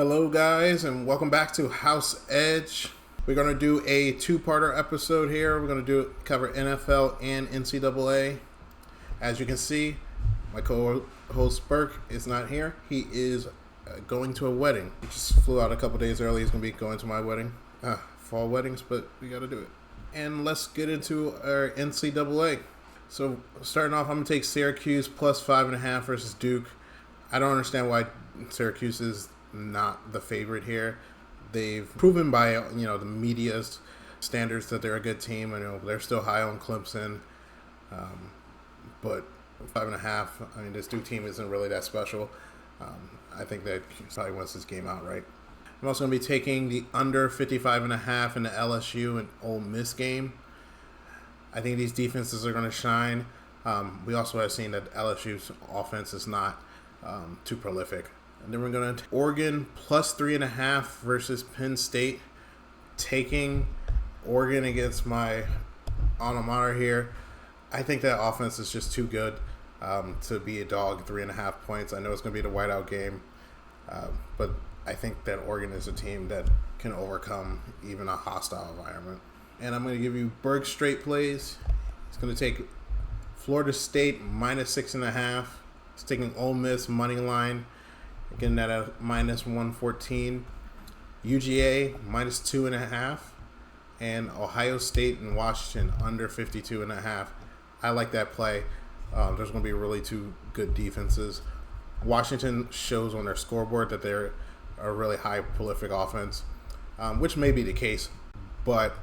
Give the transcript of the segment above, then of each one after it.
Hello guys, and welcome back to House Edge. We're going to do a two-parter episode here. We're going to cover NFL and NCAA. As you can see, my co-host Burke is not here. He is going to a wedding. He just flew out a couple days early. He's going to be going to my wedding. Fall weddings, but we got to do it. And let's get into our NCAA. So starting off, I'm going to take Syracuse plus 5.5 versus Duke. I don't understand why Syracuse is not the favorite here. They've proven by the media's standards that they're a good team. I know they're still high on Clemson, but 5.5. I mean, this Duke team isn't really that special. I think that probably wins this game outright. I'm also going to be taking the under 55.5 in the LSU and Ole Miss game. I think these defenses are going to shine. We also have seen that LSU's offense is not too prolific. And then we're going to Oregon plus 3.5 versus Penn State. Taking Oregon against my alma mater here. I think that offense is just too good to be a dog. 3.5 points. I know it's going to be the whiteout game, but I think that Oregon is a team that can overcome even a hostile environment. And I'm going to give you Berg straight plays. It's going to take Florida State minus 6.5. It's taking Ole Miss money line. Getting that at minus 114. UGA minus 2.5. And Ohio State and Washington under 52.5. I like that play. There's going to be really two good defenses. Washington shows on their scoreboard that they're a really high prolific offense, which may be the case, but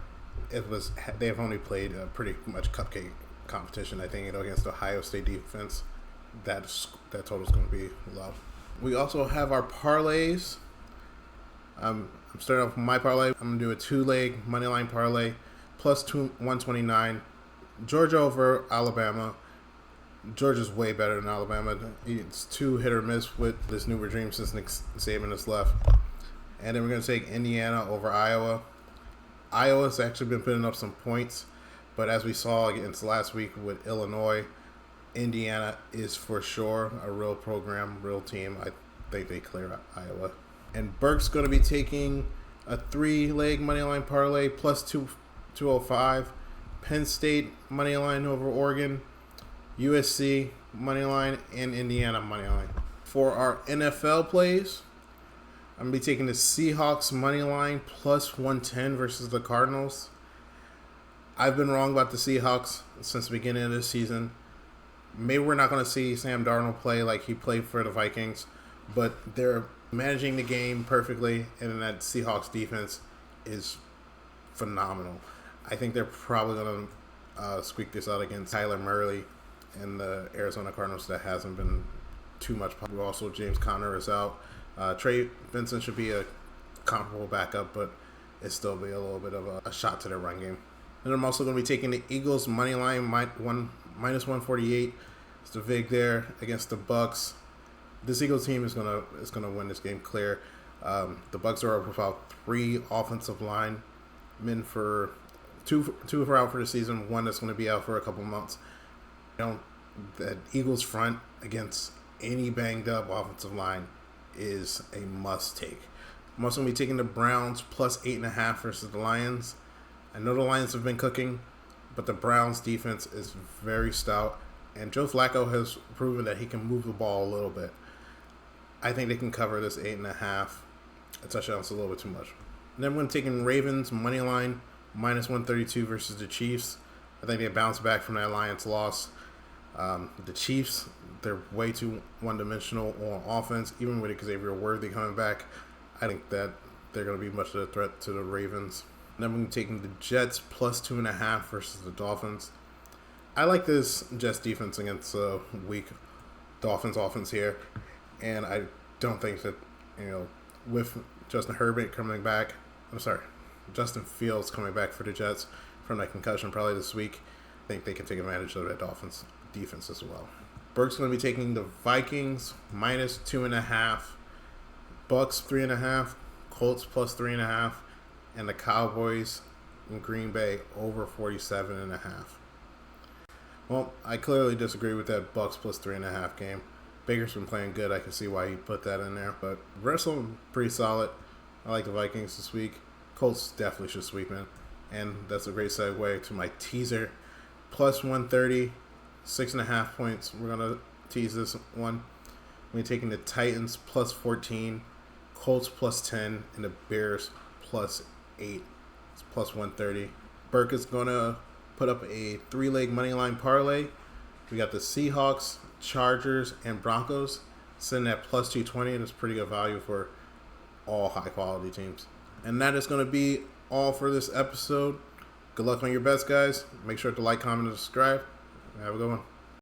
they've only played a pretty much cupcake competition. I think against the Ohio State defense, that total is going to be low. We also have our parlays. I'm starting off with my parlay. I'm going to do a two-leg moneyline parlay plus 129. Georgia over Alabama. Georgia's way better than Alabama. It's too hit or miss with this new regime since Nick Saban has left. And then we're going to take Indiana over Iowa. Iowa's actually been putting up some points, but as we saw against last week with Illinois, Indiana is for sure a real program, real team. I think they clear Iowa. And Burke's going to be taking a three-leg moneyline parlay plus 205. Penn State moneyline over Oregon. USC moneyline and Indiana moneyline. For our NFL plays, I'm going to be taking the Seahawks moneyline plus 110 versus the Cardinals. I've been wrong about the Seahawks since the beginning of this season. Maybe we're not going to see Sam Darnold play like he played for the Vikings, but they're managing the game perfectly, and that Seahawks defense is phenomenal. I think they're probably going to squeak this out against Kyler Murray and the Arizona Cardinals. That hasn't been too much. Also, James Conner is out. Trey Vincent should be a comparable backup, but it'll still be a little bit of a shot to their run game. And I'm also going to be taking the Eagles money line minus 148. It's the VIG there against the Bucs. This Eagles team is gonna win this game clear. The Bucs are up about 3 offensive linemen for two are out for the season. One that's going to be out for a couple months. The Eagles front against any banged up offensive line is a must take. I'm also going to be taking the Browns plus 8.5 versus the Lions. I know the Lions have been cooking, but the Browns defense is very stout, and Joe Flacco has proven that he can move the ball a little bit. I think they can cover this 8.5. A touchdown's a little bit too much. And then I'm taking Ravens money line minus 132 versus the Chiefs. I think they bounce back from that Lions loss. The Chiefs, they're way too one-dimensional on offense, even with Xavier Worthy coming back. I think that they're going to be much of a threat to the Ravens. And then we're taking the Jets plus 2.5 versus the Dolphins. I like this Jets defense against a weak Dolphins offense here, and I don't think that with Justin Fields coming back for the Jets from that concussion probably this week, I think they can take advantage of that Dolphins defense as well. Burke's going to be taking the Vikings minus 2.5, Bucs 3.5, Colts plus 3.5, and the Cowboys in Green Bay over 47.5. Well, I clearly disagree with that Bucs plus 3.5 game. Baker's been playing good. I can see why he put that in there. But the rest of them pretty solid. I like the Vikings this week. Colts definitely should sweep in. And that's a great segue to my teaser. Plus 130, 6.5 points. We're going to tease this one. We're taking the Titans plus 14, Colts plus 10, and the Bears plus 8. It's plus 130. Burke is going to put up a 3-leg money line parlay. We got the Seahawks, Chargers, and Broncos sitting at plus 220. That's pretty good value for all high-quality teams. And that is going to be all for this episode. Good luck on your bets, guys. Make sure to like, comment, and subscribe. Have a good one.